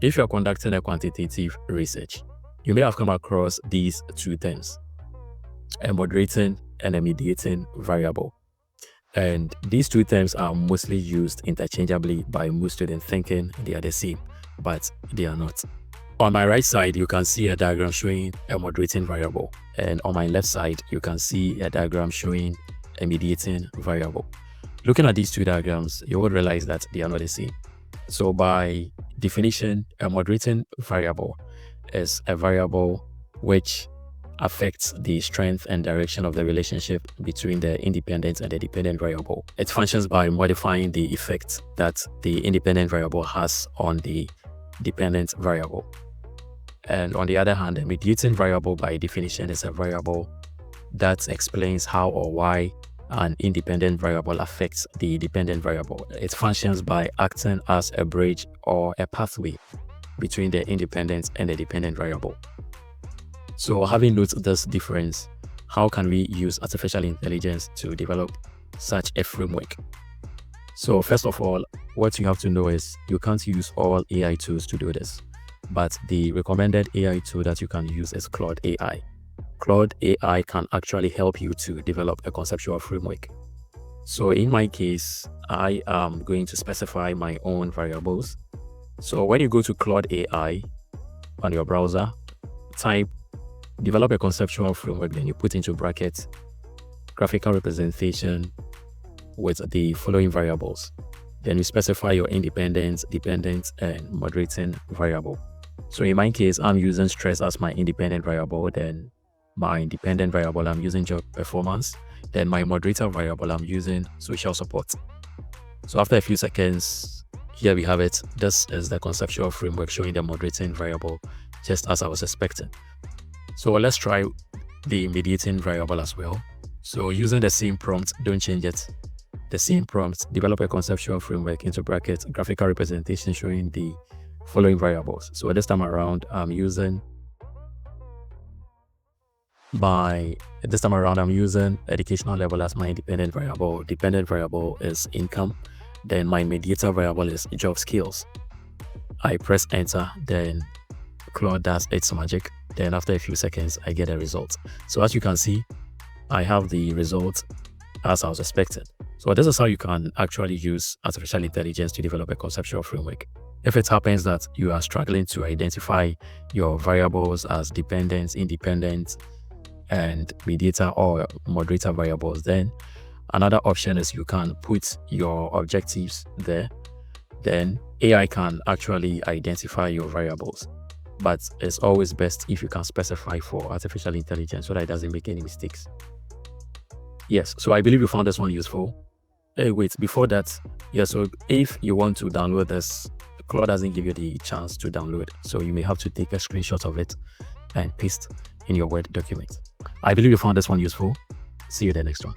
If you're conducting a quantitative research, you may have come across these two terms, a moderating and a mediating variable. And these two terms are mostly used interchangeably by most students, thinking they are the same, but they are not. On my right side, you can see a diagram showing a moderating variable. And on my left side, you can see a diagram showing a mediating variable. Looking at these two diagrams, you will realize that they are not the same. So by definition, a moderating variable is a variable which affects the strength and direction of the relationship between the independent and the dependent variable. It functions by modifying the effect that the independent variable has on the dependent variable. And on the other hand, a mediating variable by definition is a variable that explains how or why an independent variable affects the dependent variable. It functions by acting as a bridge or a pathway between the independent and the dependent variable. So having noted this difference, how can we use artificial intelligence to develop such a framework? So first of all, what you have to know is you can't use all AI tools to do this, but the recommended AI tool that you can use is Claude AI. Claude AI can actually help you to develop a conceptual framework. So in my case, I am going to specify my own variables. So when you go to Claude AI on your browser, type develop a conceptual framework, then you put into brackets graphical representation with the following variables. Then you specify your independent, dependent, and moderating variable. So in my case, I'm using stress as my independent variable. Then my dependent variable, I'm using job performance. Then my moderator variable, I'm using social support. So after a few seconds, here we have it. This is the conceptual framework showing the moderating variable, just as I was expecting. So let's try the mediating variable as well. So using the same prompt, don't change it. The same prompt, develop a conceptual framework into brackets, graphical representation showing the following variables. So this time around, I'm using educational level as my independent variable. Dependent variable is income. Then my mediator variable is job skills. I press enter, then Claude does its magic. Then after a few seconds, I get a result. So as you can see, I have the result as I was expecting. So this is how you can actually use artificial intelligence to develop a conceptual framework. If it happens that you are struggling to identify your variables as dependent, independent, and mediator or moderator variables, then another option is you can put your objectives there. Then AI can actually identify your variables. But it's always best if you can specify for artificial intelligence so that it doesn't make any mistakes. Yes, so I believe you found this one useful. Hey, wait, before that, yeah, so if you want to download this, Claude doesn't give you the chance to download. So you may have to take a screenshot of it and paste in your Word document. I believe you found this one useful. See you in the next one.